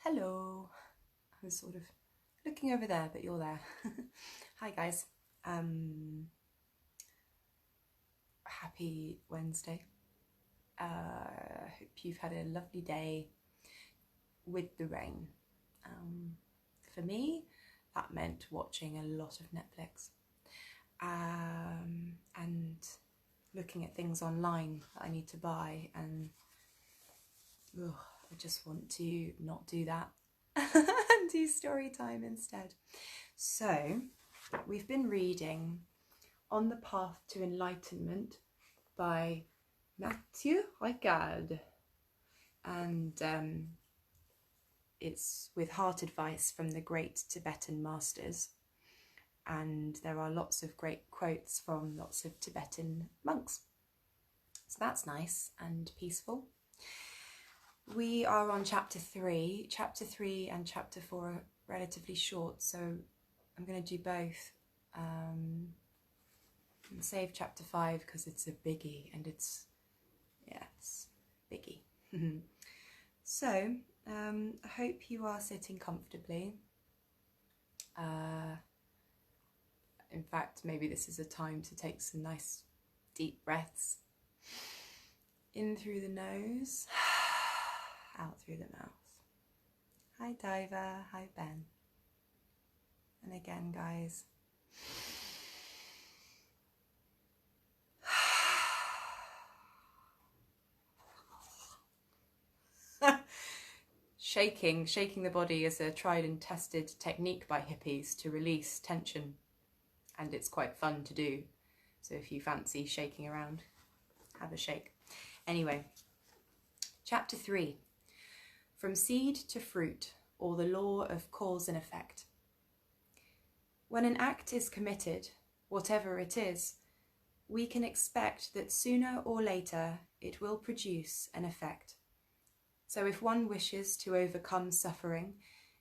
Hello. I was sort of looking over there, but you're there. Hi guys. Happy Wednesday. Hope you've had a lovely day with the rain. For me, that meant watching a lot of Netflix and looking at things online that I need to buy, and I just want to not do that and do story time instead. So we've been reading On the Path to Enlightenment by Mathieu Ricard, and it's with heart advice from the great Tibetan masters, and there are lots of great quotes from lots of Tibetan monks, so that's nice and peaceful. We are on chapter 3. Chapter 3 and chapter 4 are relatively short, so I'm going to do both. And save chapter 5 because it's a biggie, and it's biggie. So I hope you are sitting comfortably. In fact, maybe this is a time to take some nice deep breaths in through the nose, out through the mouth. Hi Diva, hi Ben. And again, guys. Shaking the body is a tried and tested technique by hippies to release tension, and it's quite fun to do. So if you fancy shaking around, have a shake. Anyway, chapter 3, From Seed to Fruit, or the Law of Cause and Effect. When an act is committed, whatever it is, we can expect that sooner or later it will produce an effect. So if one wishes to overcome suffering,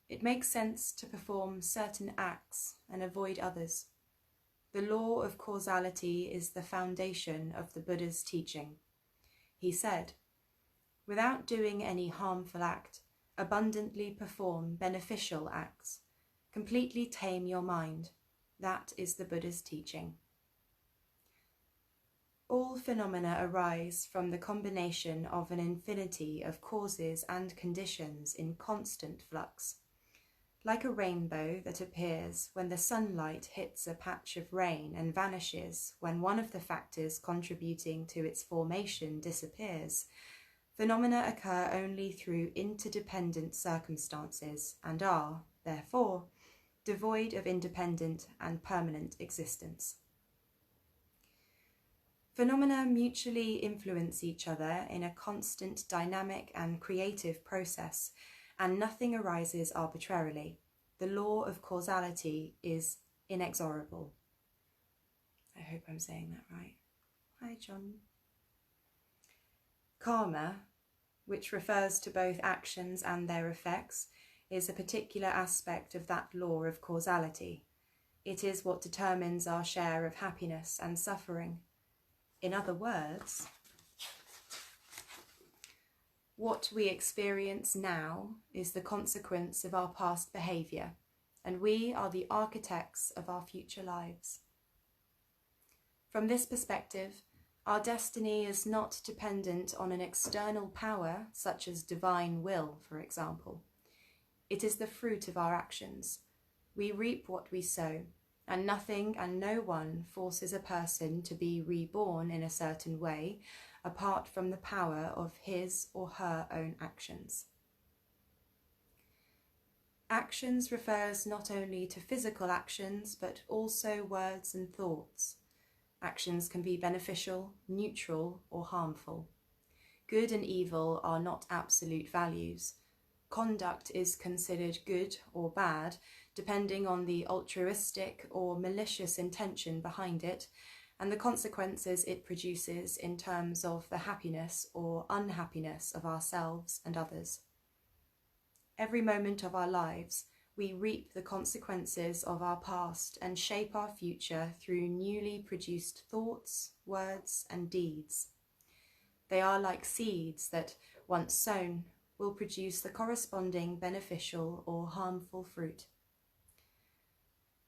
it makes sense to perform certain acts and avoid others. The law of causality is the foundation of the Buddha's teaching. He said, "Without doing any harmful act, abundantly perform beneficial acts. Completely tame your mind. That is the Buddha's teaching." All phenomena arise from the combination of an infinity of causes and conditions in constant flux. Like a rainbow that appears when the sunlight hits a patch of rain and vanishes when one of the factors contributing to its formation disappears, phenomena occur only through interdependent circumstances and are, therefore, devoid of independent and permanent existence. Phenomena mutually influence each other in a constant dynamic and creative process, and nothing arises arbitrarily. The law of causality is inexorable. I hope I'm saying that right. Hi, John. Karma, which refers to both actions and their effects, is a particular aspect of that law of causality. It is what determines our share of happiness and suffering. In other words, what we experience now is the consequence of our past behaviour, and we are the architects of our future lives. From this perspective, our destiny is not dependent on an external power, such as divine will, for example. It is the fruit of our actions. We reap what we sow, and nothing and no one forces a person to be reborn in a certain way, apart from the power of his or her own actions. Actions refers not only to physical actions, but also words and thoughts. Actions can be beneficial, neutral, or harmful. Good and evil are not absolute values. Conduct is considered good or bad, depending on the altruistic or malicious intention behind it, and the consequences it produces in terms of the happiness or unhappiness of ourselves and others. Every moment of our lives, we reap the consequences of our past and shape our future through newly produced thoughts, words, and deeds. They are like seeds that, once sown, will produce the corresponding beneficial or harmful fruit.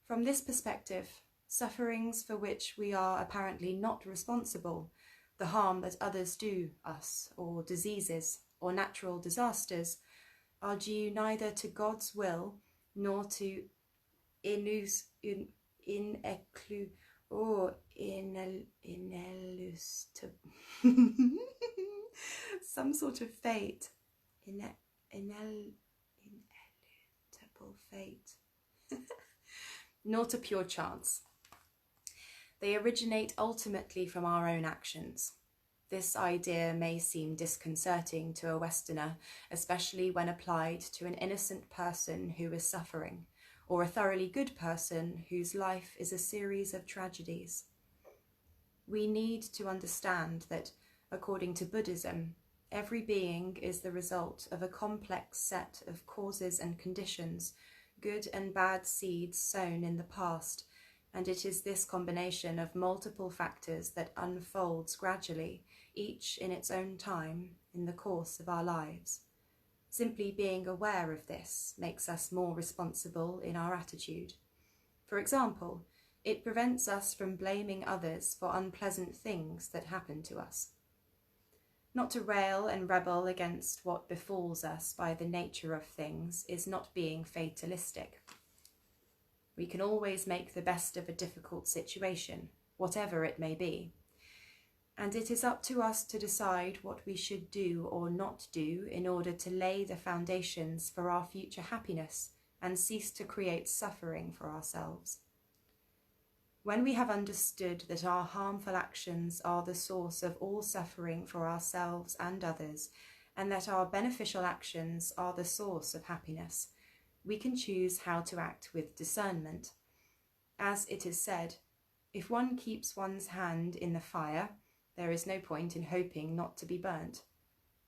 From this perspective, sufferings for which we are apparently not responsible, the harm that others do us, or diseases, or natural disasters, are due neither to God's will nor to some sort of fate, inevitable fate, nor to pure chance. They originate ultimately from our own actions. This idea may seem disconcerting to a Westerner, especially when applied to an innocent person who is suffering, or a thoroughly good person whose life is a series of tragedies. We need to understand that, according to Buddhism, every being is the result of a complex set of causes and conditions, good and bad seeds sown in the past, and it is this combination of multiple factors that unfolds gradually, each in its own time, in the course of our lives. Simply being aware of this makes us more responsible in our attitude. For example, it prevents us from blaming others for unpleasant things that happen to us. Not to rail and rebel against what befalls us by the nature of things is not being fatalistic. We can always make the best of a difficult situation, whatever it may be. And it is up to us to decide what we should do or not do in order to lay the foundations for our future happiness and cease to create suffering for ourselves. When we have understood that our harmful actions are the source of all suffering for ourselves and others, and that our beneficial actions are the source of happiness, we can choose how to act with discernment. As it is said, if one keeps one's hand in the fire, there is no point in hoping not to be burnt.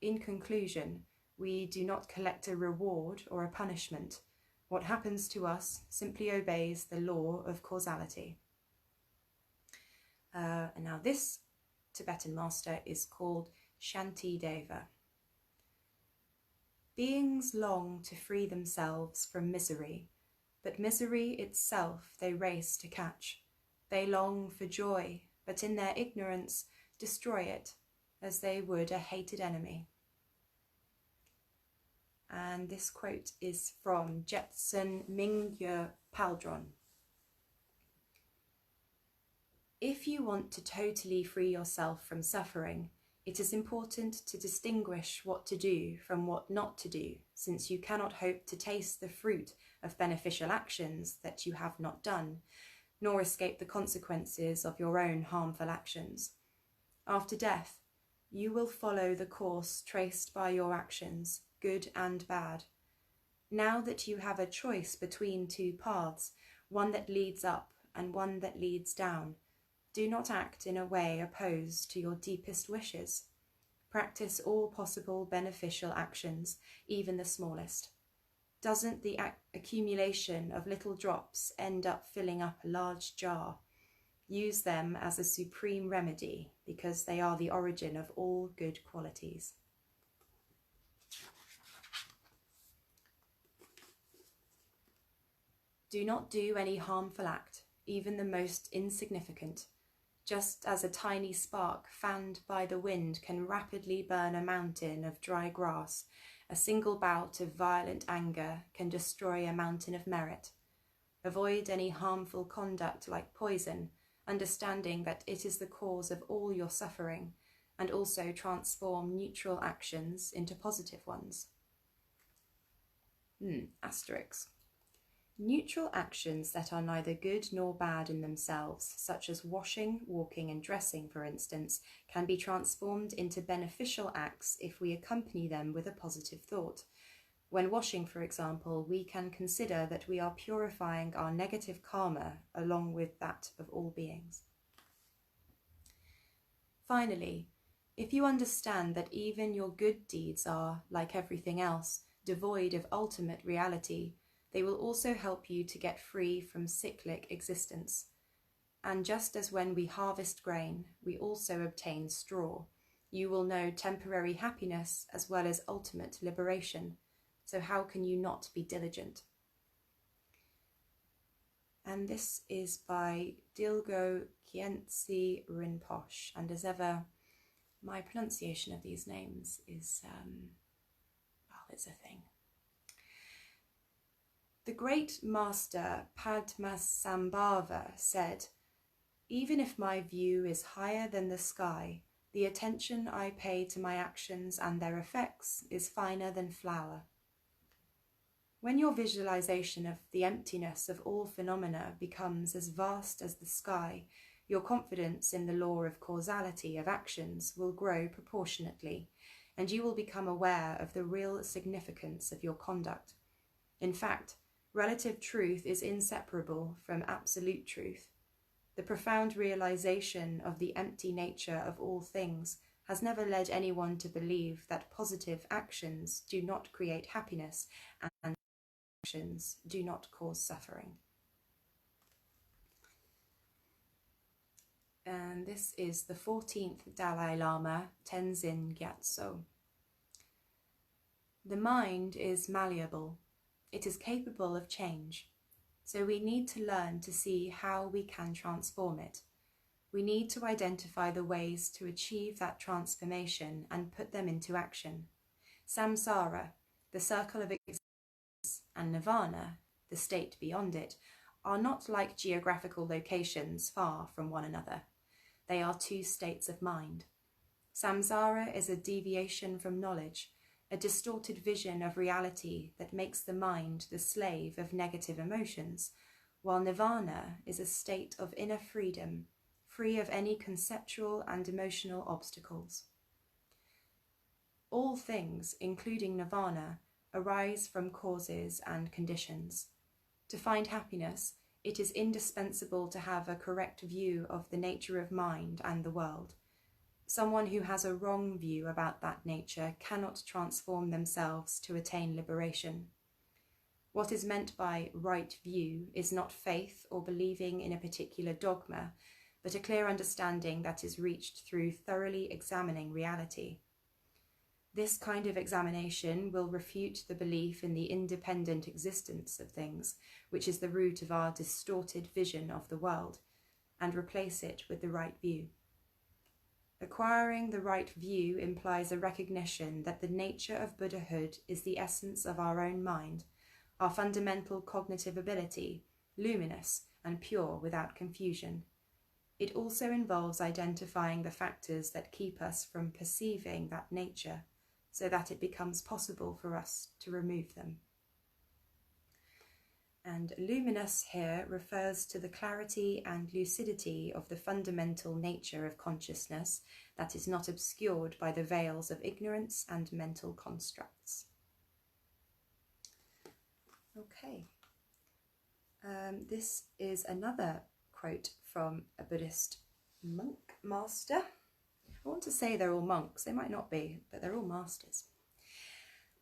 In conclusion, we do not collect a reward or a punishment. What happens to us simply obeys the law of causality. And now this Tibetan master is called Shantideva. Beings long to free themselves from misery, but misery itself they race to catch. They long for joy, but in their ignorance destroy it, as they would a hated enemy. And this quote is from Jetsun Mingyur Paldron. If you want to totally free yourself from suffering, it is important to distinguish what to do from what not to do, since you cannot hope to taste the fruit of beneficial actions that you have not done, nor escape the consequences of your own harmful actions. After death, you will follow the course traced by your actions, good and bad. Now that you have a choice between two paths, one that leads up and one that leads down, do not act in a way opposed to your deepest wishes. Practice all possible beneficial actions, even the smallest. Doesn't the accumulation of little drops end up filling up a large jar? Use them as a supreme remedy, because they are the origin of all good qualities. Do not do any harmful act, even the most insignificant. Just as a tiny spark fanned by the wind can rapidly burn a mountain of dry grass, a single bout of violent anger can destroy a mountain of merit. Avoid any harmful conduct like poison, understanding that it is the cause of all your suffering, and also transform neutral actions into positive ones. Asterisk. Neutral actions that are neither good nor bad in themselves, such as washing, walking and dressing, for instance, can be transformed into beneficial acts if we accompany them with a positive thought. When washing, for example, we can consider that we are purifying our negative karma along with that of all beings. Finally, if you understand that even your good deeds are, like everything else, devoid of ultimate reality, they will also help you to get free from cyclic existence. And just as when we harvest grain, we also obtain straw, You will know temporary happiness as well as ultimate liberation. So how can you not be diligent? And this is by Dilgo Khyentse Rinpoche. And as ever, my pronunciation of these names is, well, it's a thing. The great master Padmasambhava said, "Even if my view is higher than the sky, the attention I pay to my actions and their effects is finer than flour." When your visualization of the emptiness of all phenomena becomes as vast as the sky, your confidence in the law of causality of actions will grow proportionately, and you will become aware of the real significance of your conduct. In fact, relative truth is inseparable from absolute truth. The profound realization of the empty nature of all things has never led anyone to believe that positive actions do not create happiness and actions do not cause suffering. And this is the 14th Dalai Lama, Tenzin Gyatso. The mind is malleable. It is capable of change. So we need to learn to see how we can transform it. We need to identify the ways to achieve that transformation and put them into action. Samsara, the circle of existence, and nirvana, the state beyond it, are not like geographical locations far from one another. They are two states of mind. Samsara is a deviation from knowledge, a distorted vision of reality that makes the mind the slave of negative emotions, while nirvana is a state of inner freedom, free of any conceptual and emotional obstacles. All things, including nirvana, arise from causes and conditions. To find happiness, it is indispensable to have a correct view of the nature of mind and the world. Someone who has a wrong view about that nature cannot transform themselves to attain liberation. What is meant by right view is not faith or believing in a particular dogma, but a clear understanding that is reached through thoroughly examining reality. This kind of examination will refute the belief in the independent existence of things, which is the root of our distorted vision of the world, and replace it with the right view. Acquiring the right view implies a recognition that the nature of Buddhahood is the essence of our own mind, our fundamental cognitive ability, luminous and pure without confusion. It also involves identifying the factors that keep us from perceiving that nature, so that it becomes possible for us to remove them. And luminous here refers to the clarity and lucidity of the fundamental nature of consciousness that is not obscured by the veils of ignorance and mental constructs. Okay, this is another quote from a Buddhist monk master. I want to say they're all monks, they might not be, but they're all masters.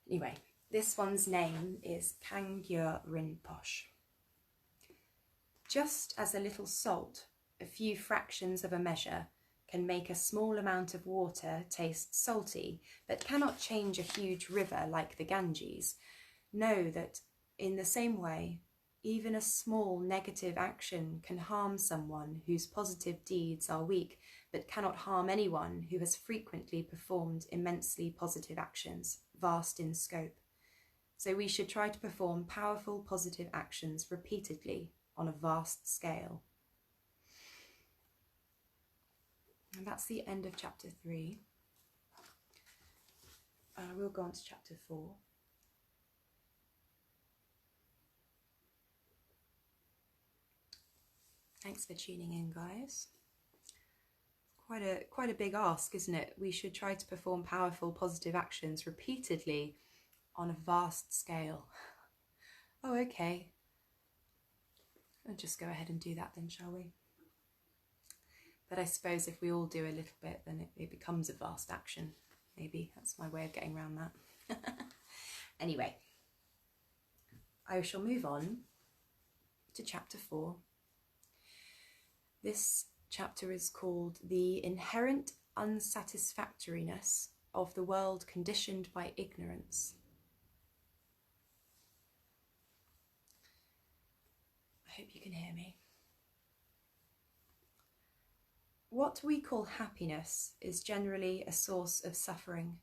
Anyway, this one's name is Kangyo Rinpoche. Just as a little salt, a few fractions of a measure, can make a small amount of water taste salty, but cannot change a huge river like the Ganges, know that in the same way, even a small negative action can harm someone whose positive deeds are weak, but cannot harm anyone who has frequently performed immensely positive actions, vast in scope. So we should try to perform powerful positive actions repeatedly on a vast scale. And that's the end of chapter 3. We'll go on to chapter 4. Thanks for tuning in, guys. Quite a big ask, isn't it? We should try to perform powerful positive actions repeatedly on a vast scale. Oh, okay. I'll just go ahead and do that then, shall we? But I suppose if we all do a little bit, then it becomes a vast action. Maybe that's my way of getting around that. Anyway, I shall move on to chapter 4. This chapter is called The Inherent unsatisfactoriness of the world conditioned by ignorance. I hope you can hear me. What we call happiness is generally a source of suffering.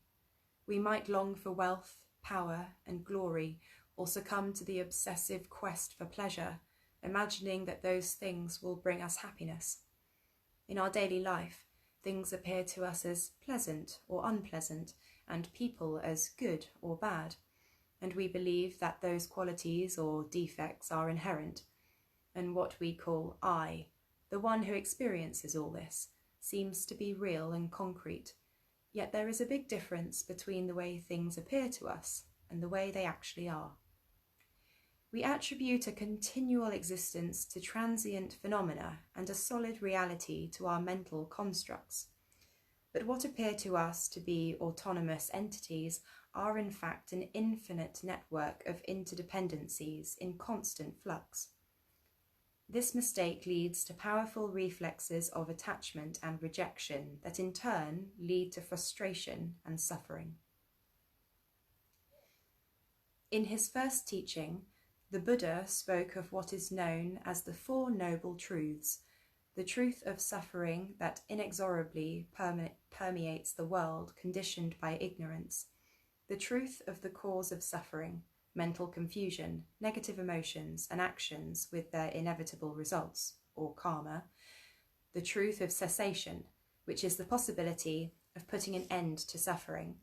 We might long for wealth, power, and glory, or succumb to the obsessive quest for pleasure, imagining that those things will bring us happiness. In our daily life, things appear to us as pleasant or unpleasant, and people as good or bad, and we believe that those qualities or defects are inherent, and what we call I, the one who experiences all this, seems to be real and concrete. Yet there is a big difference between the way things appear to us and the way they actually are. We attribute a continual existence to transient phenomena and a solid reality to our mental constructs. But what appear to us to be autonomous entities are in fact an infinite network of interdependencies in constant flux. This mistake leads to powerful reflexes of attachment and rejection that in turn lead to frustration and suffering. In his first teaching, the Buddha spoke of what is known as the Four Noble Truths, the truth of suffering that inexorably permeates the world conditioned by ignorance, the truth of the cause of suffering, mental confusion, negative emotions and actions with their inevitable results, or karma, the truth of cessation, which is the possibility of putting an end to suffering,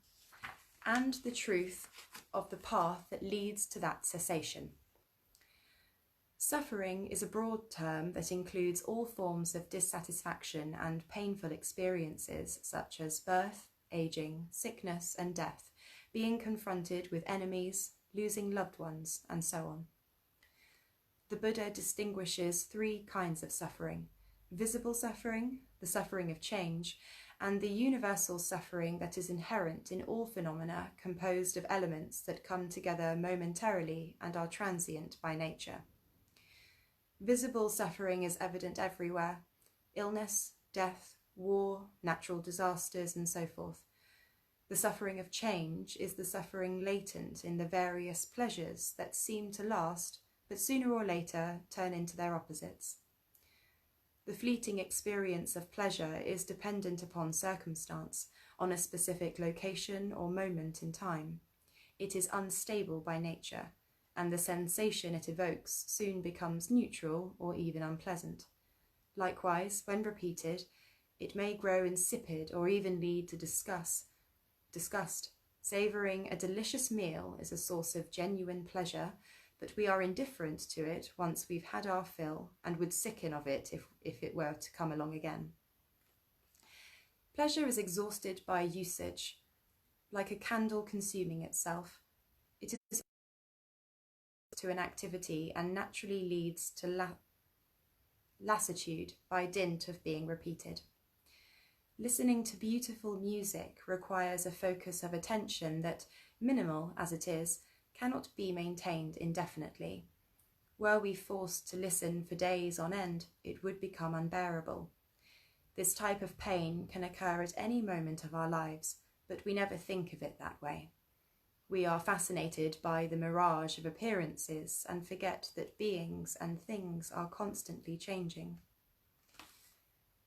and the truth of the path that leads to that cessation. Suffering is a broad term that includes all forms of dissatisfaction and painful experiences such as birth, aging, sickness and death, being confronted with enemies, losing loved ones, and so on. The Buddha distinguishes three kinds of suffering: visible suffering, the suffering of change, and the universal suffering that is inherent in all phenomena composed of elements that come together momentarily and are transient by nature. Visible suffering is evident everywhere: illness, death, war, natural disasters, and so forth. The suffering of change is the suffering latent in the various pleasures that seem to last, but sooner or later turn into their opposites. The fleeting experience of pleasure is dependent upon circumstance, on a specific location or moment in time. It is unstable by nature, and the sensation it evokes soon becomes neutral or even unpleasant. Likewise, when repeated, it may grow insipid or even lead to disgust. Savouring a delicious meal is a source of genuine pleasure, but we are indifferent to it once we've had our fill and would sicken of it if it were to come along again. Pleasure is exhausted by usage, like a candle consuming itself. It is to an activity and naturally leads to lassitude by dint of being repeated. Listening to beautiful music requires a focus of attention that, minimal as it is, cannot be maintained indefinitely. Were we forced to listen for days on end, it would become unbearable. This type of pain can occur at any moment of our lives, but we never think of it that way. We are fascinated by the mirage of appearances and forget that beings and things are constantly changing.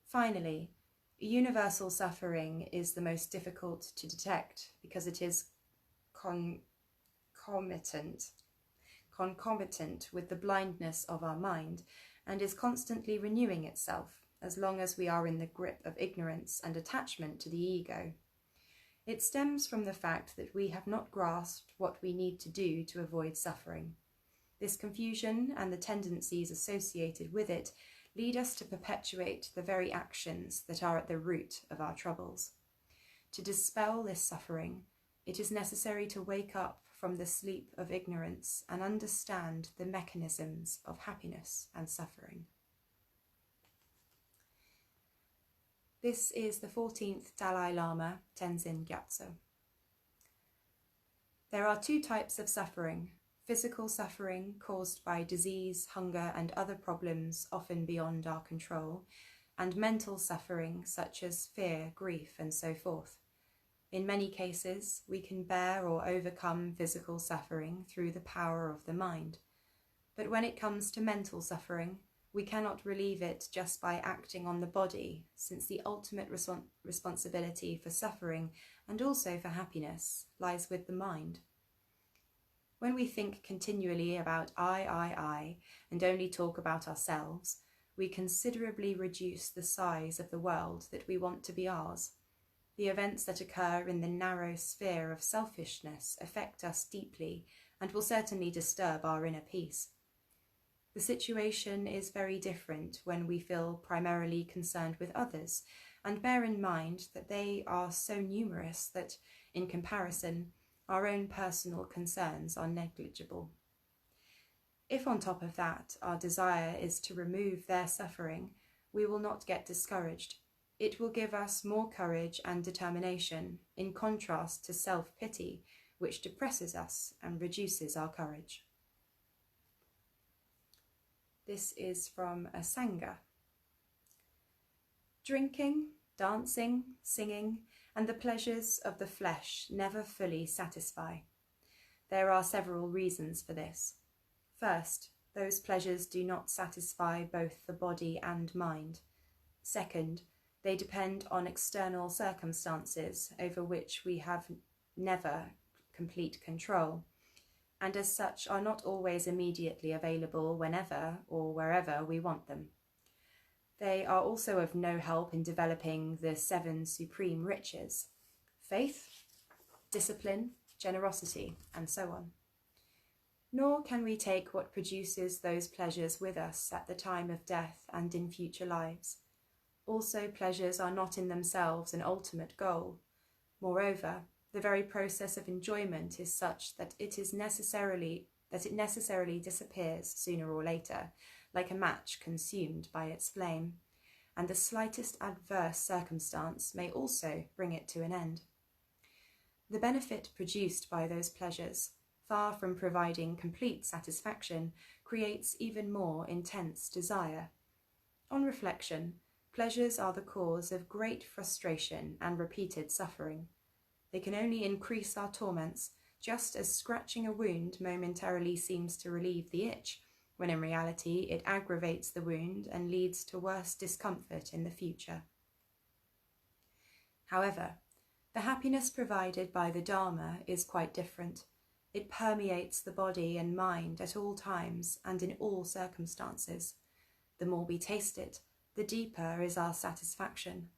Finally, universal suffering is the most difficult to detect because it is concomitant with the blindness of our mind and is constantly renewing itself as long as we are in the grip of ignorance and attachment to the ego. It stems from the fact that we have not grasped what we need to do to avoid suffering. This confusion and the tendencies associated with it lead us to perpetuate the very actions that are at the root of our troubles. To dispel this suffering, it is necessary to wake up from the sleep of ignorance and understand the mechanisms of happiness and suffering. This is the 14th Dalai Lama, Tenzin Gyatso. There are two types of suffering: physical suffering caused by disease, hunger, and other problems often beyond our control, and mental suffering such as fear, grief, and so forth. In many cases, we can bear or overcome physical suffering through the power of the mind. But when it comes to mental suffering, we cannot relieve it just by acting on the body, since the ultimate responsibility for suffering and also for happiness lies with the mind. When we think continually about I, and only talk about ourselves, we considerably reduce the size of the world that we want to be ours. The events that occur in the narrow sphere of selfishness affect us deeply and will certainly disturb our inner peace. The situation is very different when we feel primarily concerned with others and bear in mind that they are so numerous that, in comparison, our own personal concerns are negligible. If on top of that our desire is to remove their suffering, we will not get discouraged. It will give us more courage and determination, in contrast to self-pity, which depresses us and reduces our courage. This is from a Sangha. Drinking, dancing, singing, and the pleasures of the flesh never fully satisfy. There are several reasons for this. First, those pleasures do not satisfy both the body and mind. Second, they depend on external circumstances over which we have never complete control, and as such are not always immediately available whenever or wherever we want them. They are also of no help in developing the 7 supreme riches: faith, discipline, generosity, and so on. Nor can we take what produces those pleasures with us at the time of death and in future lives. Also, pleasures are not in themselves an ultimate goal. Moreover, the very process of enjoyment is such that it necessarily disappears sooner or later, like a match consumed by its flame, and the slightest adverse circumstance may also bring it to an end. The benefit produced by those pleasures, far from providing complete satisfaction, creates even more intense desire. On reflection, pleasures are the cause of great frustration and repeated suffering. They can only increase our torments, just as scratching a wound momentarily seems to relieve the itch, when in reality it aggravates the wound and leads to worse discomfort in the future. However, the happiness provided by the Dharma is quite different. It permeates the body and mind at all times and in all circumstances. The more we taste it, the deeper is our satisfaction.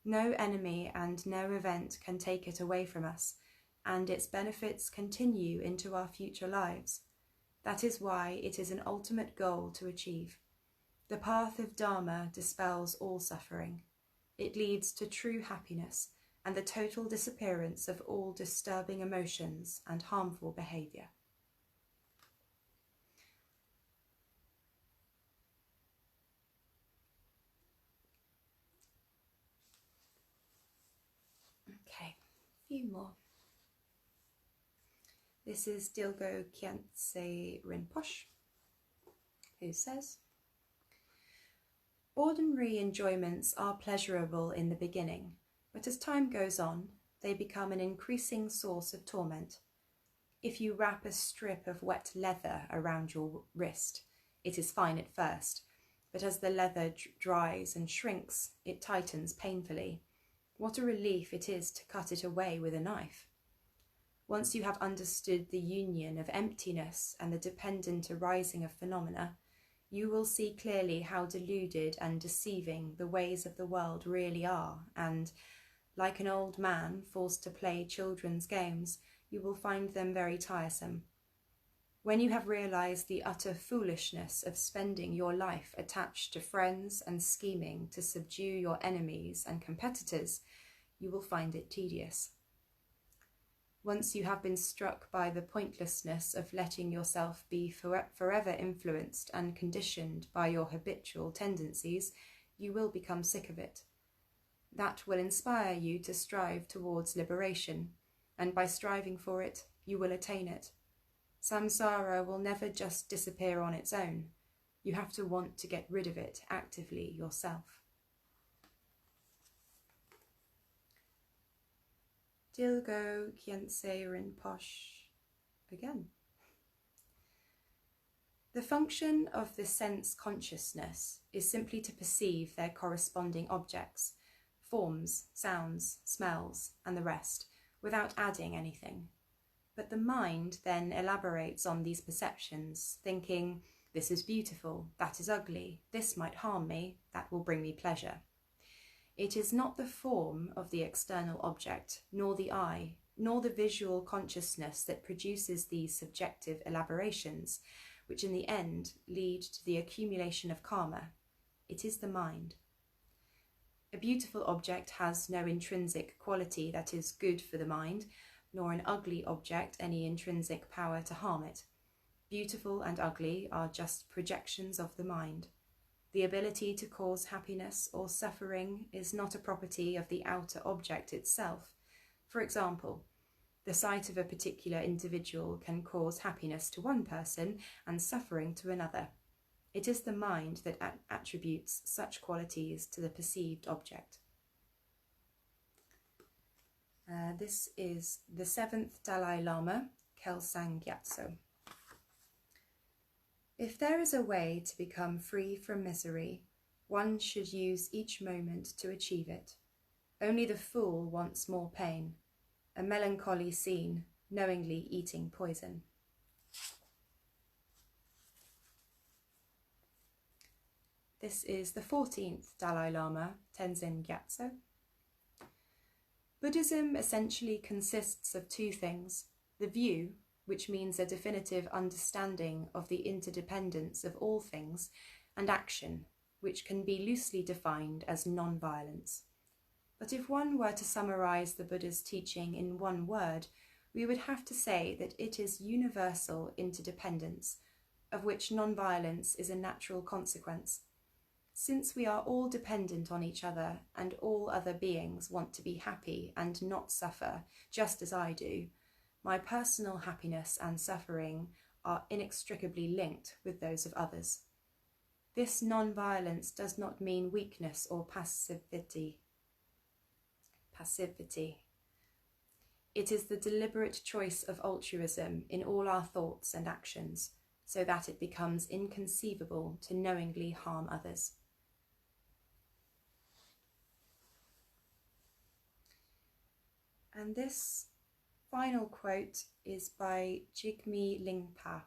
No enemy and no event can take it away from us, and its benefits continue into our future lives. That is why it is an ultimate goal to achieve. The path of Dharma dispels all suffering. It leads to true happiness and the total disappearance of all disturbing emotions and harmful behaviour. Okay, a few more. This is Dilgo Khyentse Rinpoche, who says, ordinary enjoyments are pleasurable in the beginning, but as time goes on, they become an increasing source of torment. If you wrap a strip of wet leather around your wrist, it is fine at first, but as the leather dries and shrinks, it tightens painfully. What a relief it is to cut it away with a knife. Once you have understood the union of emptiness and the dependent arising of phenomena, you will see clearly how deluded and deceiving the ways of the world really are, and, like an old man forced to play children's games, you will find them very tiresome. When you have realized the utter foolishness of spending your life attached to friends and scheming to subdue your enemies and competitors, you will find it tedious. Once you have been struck by the pointlessness of letting yourself be forever influenced and conditioned by your habitual tendencies, you will become sick of it. That will inspire you to strive towards liberation, and by striving for it, you will attain it. Samsara will never just disappear on its own. You have to want to get rid of it actively yourself. Dilgo Khyentse Rinpoche again. The function of the sense consciousness is simply to perceive their corresponding objects, forms, sounds, smells, and the rest, without adding anything. But the mind then elaborates on these perceptions, thinking, this is beautiful, that is ugly, this might harm me, that will bring me pleasure. It is not the form of the external object, nor the eye, nor the visual consciousness that produces these subjective elaborations, which in the end lead to the accumulation of karma. It is the mind. A beautiful object has no intrinsic quality that is good for the mind, nor an ugly object any intrinsic power to harm it. Beautiful and ugly are just projections of the mind. The ability to cause happiness or suffering is not a property of the outer object itself. For example, the sight of a particular individual can cause happiness to one person and suffering to another. It is the mind that attributes such qualities to the perceived object. This is the 7th Dalai Lama, Kelsang Gyatso. If there is a way to become free from misery, one should use each moment to achieve it. Only the fool wants more pain. A melancholy scene, knowingly eating poison. This is the 14th Dalai Lama, Tenzin Gyatso. Buddhism essentially consists of two things: the view, which means a definitive understanding of the interdependence of all things, and action, which can be loosely defined as non-violence. But if one were to summarize the Buddha's teaching in one word, we would have to say that it is universal interdependence, of which non-violence is a natural consequence. Since we are all dependent on each other, and all other beings want to be happy and not suffer, just as I do, my personal happiness and suffering are inextricably linked with those of others. This non-violence does not mean weakness or passivity. It is the deliberate choice of altruism in all our thoughts and actions, so that it becomes inconceivable to knowingly harm others. And this final quote is by Jigme Lingpa.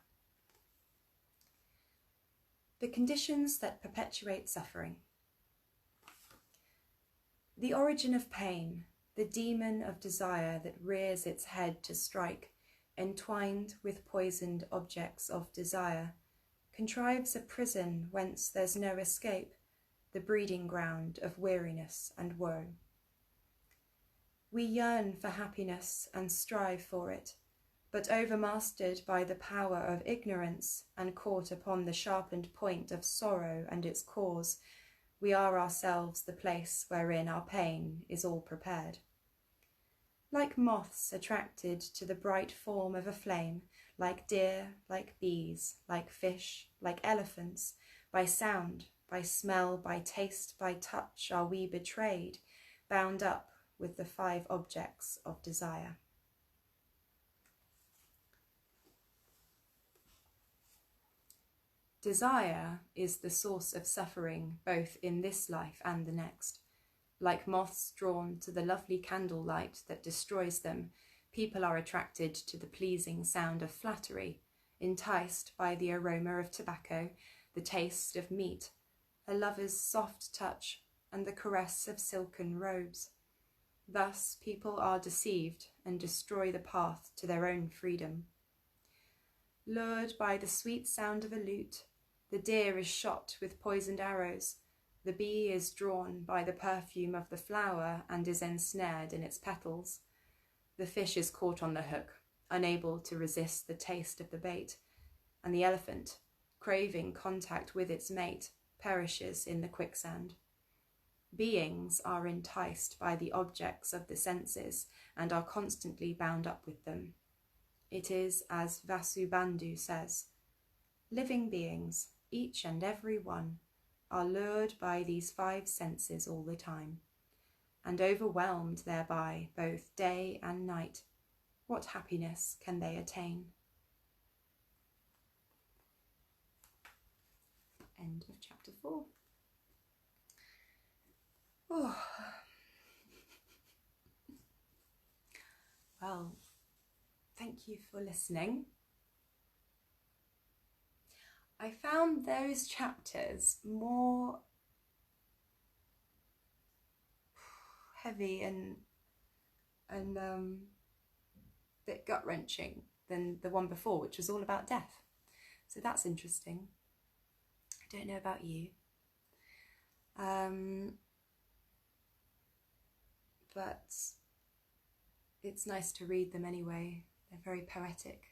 The conditions that perpetuate suffering. The origin of pain, the demon of desire that rears its head to strike, entwined with poisoned objects of desire, contrives a prison whence there's no escape, the breeding ground of weariness and woe. We yearn for happiness and strive for it, but overmastered by the power of ignorance and caught upon the sharpened point of sorrow and its cause, we are ourselves the place wherein our pain is all prepared. Like moths attracted to the bright form of a flame, like deer, like bees, like fish, like elephants, by sound, by smell, by taste, by touch are we betrayed, bound up with the 5 objects of desire. Desire is the source of suffering both in this life and the next. Like moths drawn to the lovely candlelight that destroys them, people are attracted to the pleasing sound of flattery, enticed by the aroma of tobacco, the taste of meat, a lover's soft touch, and the caress of silken robes. Thus people are deceived and destroy the path to their own freedom. Lured by the sweet sound of a lute, the deer is shot with poisoned arrows. The bee is drawn by the perfume of the flower and is ensnared in its petals. The fish is caught on the hook, unable to resist the taste of the bait, and the elephant, craving contact with its mate, perishes in the quicksand. Beings are enticed by the objects of the senses and are constantly bound up with them. It is as Vasubandhu says, living beings, each and every one, are lured by these 5 senses all the time. and overwhelmed thereby both day and night, what happiness can they attain? End of chapter 4. Oh. Well, thank you for listening. I found those chapters more heavy and bit gut-wrenching than the one before, which was all about death. So that's interesting. I don't know about you. But it's nice to read them anyway. They're very poetic.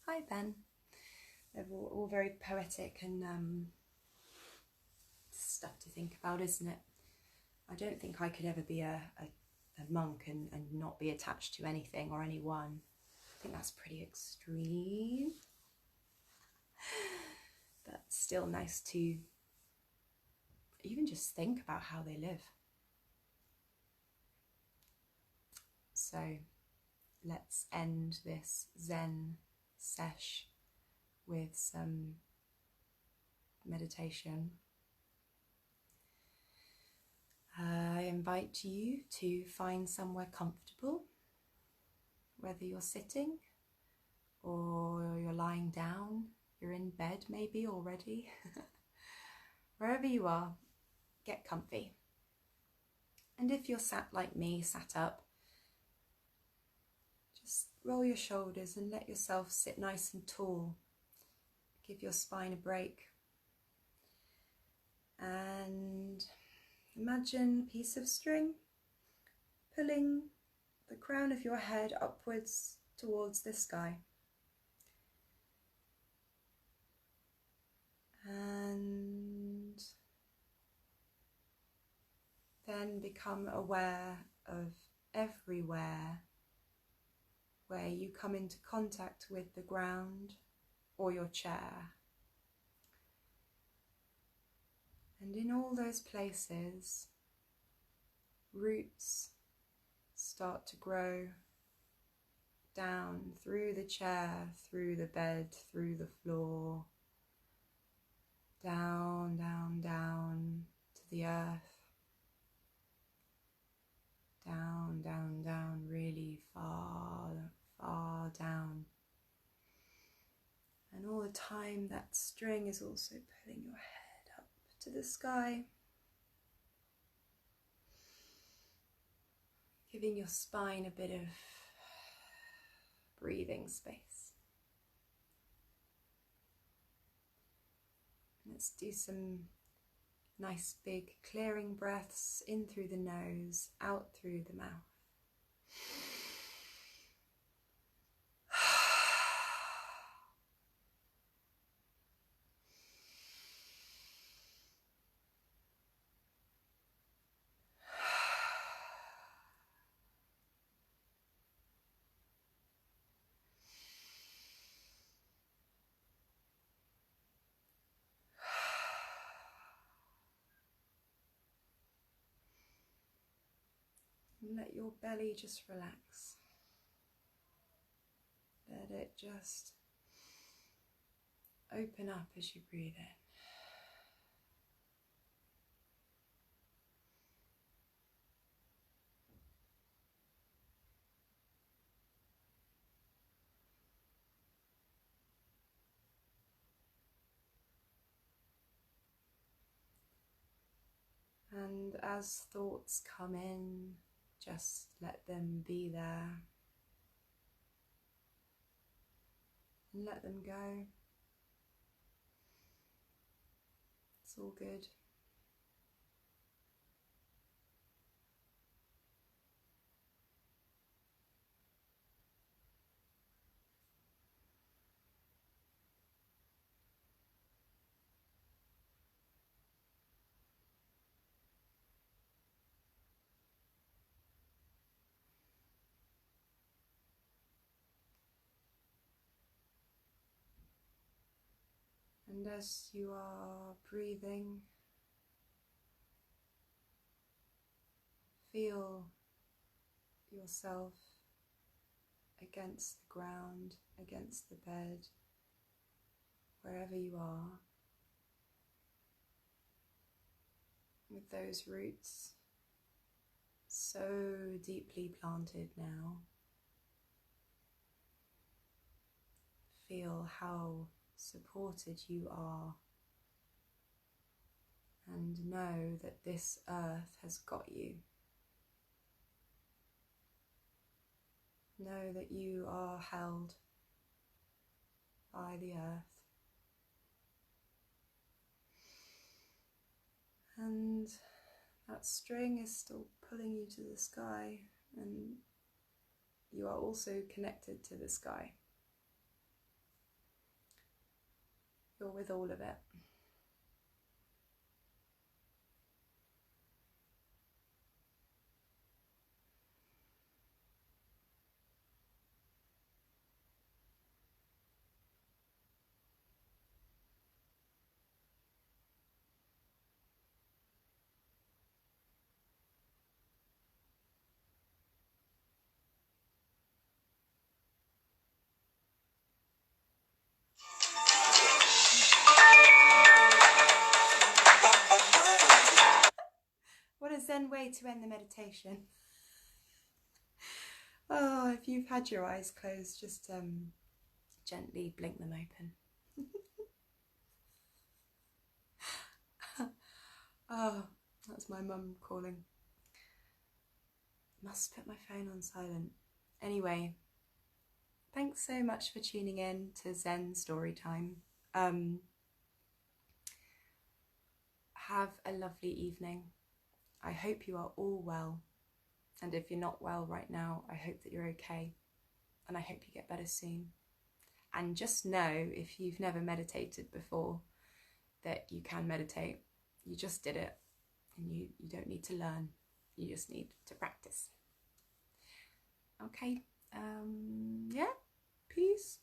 Hi, Ben. They're all very poetic and stuff to think about, isn't it? I don't think I could ever be a monk and not be attached to anything or anyone. I think that's pretty extreme. But still nice to even just think about how they live. So let's end this Zen sesh with some meditation. I invite you to find somewhere comfortable, whether you're sitting or you're lying down, you're in bed maybe already. Wherever you are, get comfy. And if you're sat like me, sat up, just roll your shoulders and let yourself sit nice and tall. Give your spine a break. And imagine a piece of string pulling the crown of your head upwards towards the sky. And then become aware of everywhere where you come into contact with the ground or your chair. And in all those places, roots start to grow down through the chair, through the bed, through the floor, down, down, down to the earth, down, down, down, really far, far down. And all the time that string is also pulling your head up to the sky, giving your spine a bit of breathing space. Let's do some nice big clearing breaths in through the nose, out through the mouth. And let your belly just relax. Let it just open up as you breathe in. And as thoughts come in, just let them be there. And let them go. It's all good. And as you are breathing, feel yourself against the ground, against the bed, wherever you are, with those roots so deeply planted now. Feel how supported you are, and know that this earth has got you. Know that you are held by the earth, and that string is still pulling you to the sky, and you are also connected to the sky. You're with all of it. What a Zen way to end the meditation. Oh, if you've had your eyes closed, just gently blink them open. Oh, that's my mum calling. Must put my phone on silent. Anyway, thanks so much for tuning in to Zen Storytime. Have a lovely evening. I hope you are all well. And if you're not well right now, I hope that you're okay. And I hope you get better soon. And just know, if you've never meditated before, that you can meditate. You just did it. And you don't need to learn. You just need to practice. Okay. Yeah. Peace.